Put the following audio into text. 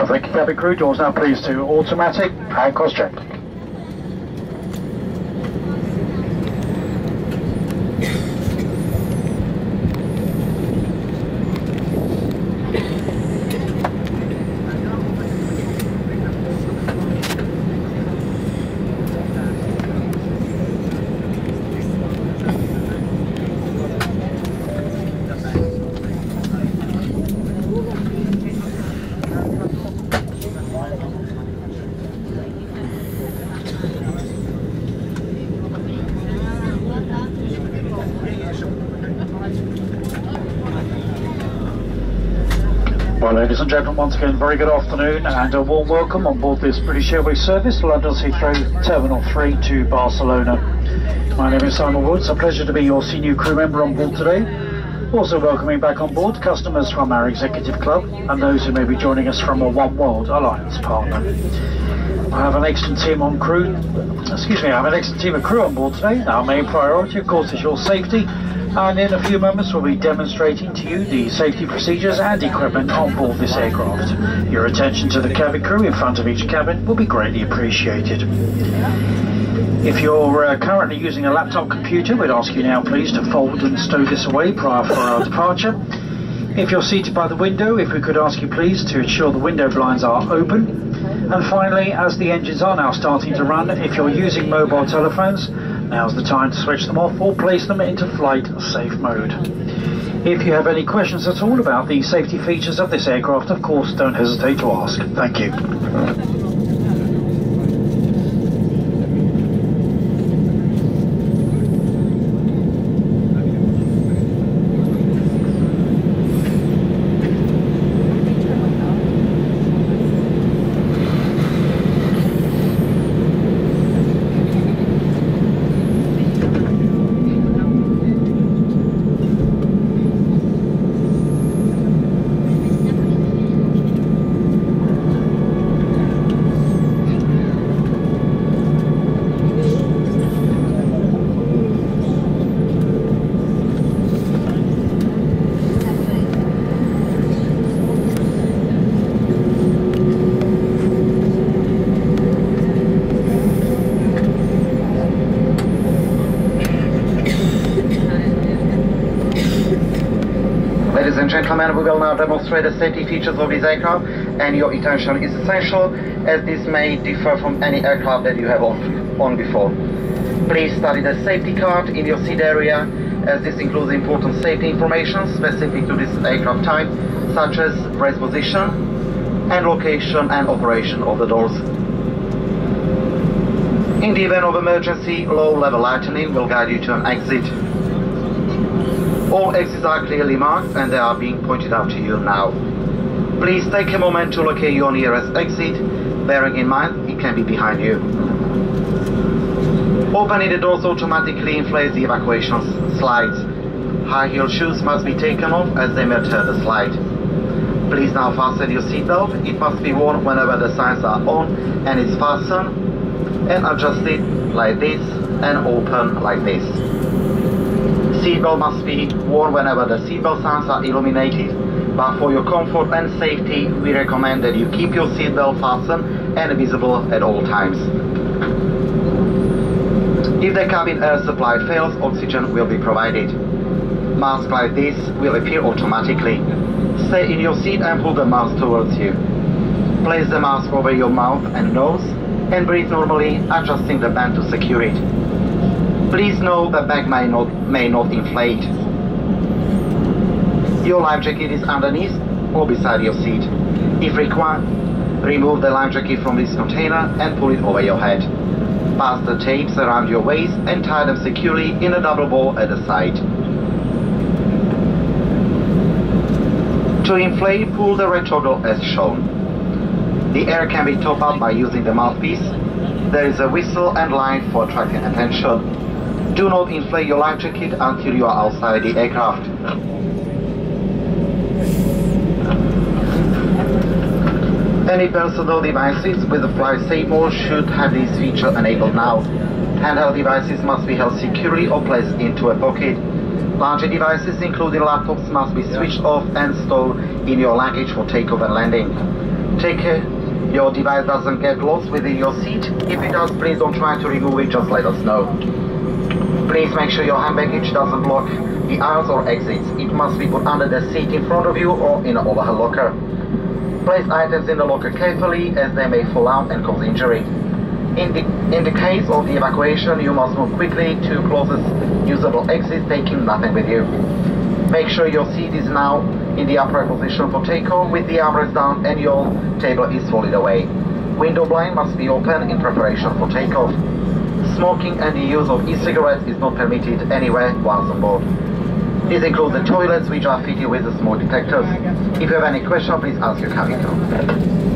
Thank you, cabin crew. Doors now please to automatic and cross-check. Well, ladies and gentlemen, once again, very good afternoon and a warm welcome on board this British Airways service, London's Heathrow Terminal 3 to Barcelona. My name is Simon Woods, a pleasure to be your senior crew member on board today. Also welcoming back on board customers from our executive club and those who may be joining us from a One World Alliance partner. I have an excellent team of crew on board today. Our main priority, of course, is your safety. And in a few moments we'll be demonstrating to you the safety procedures and equipment on board this aircraft. Your attention to the cabin crew in front of each cabin will be greatly appreciated. If you're currently using a laptop computer, we'd ask you now please to fold and stow this away prior for our departure. If you're seated by the window, if we could ask you please to ensure the window blinds are open. And finally, as the engines are now starting to run, if you're using mobile telephones, now's the time to switch them off or place them into flight safe mode. If you have any questions at all about the safety features of this aircraft, of course, don't hesitate to ask. Thank you. Ladies and gentlemen, we will now demonstrate the safety features of this aircraft, and your attention is essential as this may differ from any aircraft that you have on before. Please study the safety card in your seat area, as this includes important safety information specific to this aircraft type, such as rest position and location and operation of the doors. In the event of emergency, low-level lightning will guide you to an exit. All exits are clearly marked and they are being pointed out to you now. Please take a moment to locate your nearest exit, bearing in mind it can be behind you. Opening the doors automatically inflates the evacuation slides. High-heel shoes must be taken off as they may tear the slide. Please now fasten your seatbelt. It must be worn whenever the signs are on and it's fastened, and adjusted like this and open like this. Seatbelt must be worn whenever the seatbelt signs are illuminated, but for your comfort and safety we recommend that you keep your seatbelt fastened and visible at all times. If the cabin air supply fails, oxygen will be provided. Masks like this will appear automatically. Stay in your seat and pull the mask towards you. Place the mask over your mouth and nose and breathe normally, adjusting the band to secure it. Please know the bag may not inflate. Your life jacket is underneath or beside your seat. If required, remove the life jacket from this container and pull it over your head. Pass the tapes around your waist and tie them securely in a double ball at the side. To inflate, pull the red toggle as shown. The air can be topped up by using the mouthpiece. There is a whistle and line for attracting attention. Do not inflate your life jacket until you are outside the aircraft. Any personal devices with the flight safe mode should have this feature enabled now. Handheld devices must be held securely or placed into a pocket. Larger devices, including laptops, must be switched off and stored in your luggage for takeoff and landing. Take care your device doesn't get lost within your seat. If it does, please don't try to remove it, just let us know. Please make sure your hand baggage doesn't block the aisles or exits. It must be put under the seat in front of you or in an overhead locker. Place items in the locker carefully, as they may fall out and cause injury. In the case of the evacuation, you must move quickly to closest usable exit, taking nothing with you. Make sure your seat is now in the upright position for takeoff, with the armrest down and your table is folded away. Window blind must be open in preparation for takeoff. Smoking and the use of e-cigarettes is not permitted anywhere whilst on board. This includes the toilets, which are fitted with the smoke detectors. If you have any questions, please ask your cabin crew.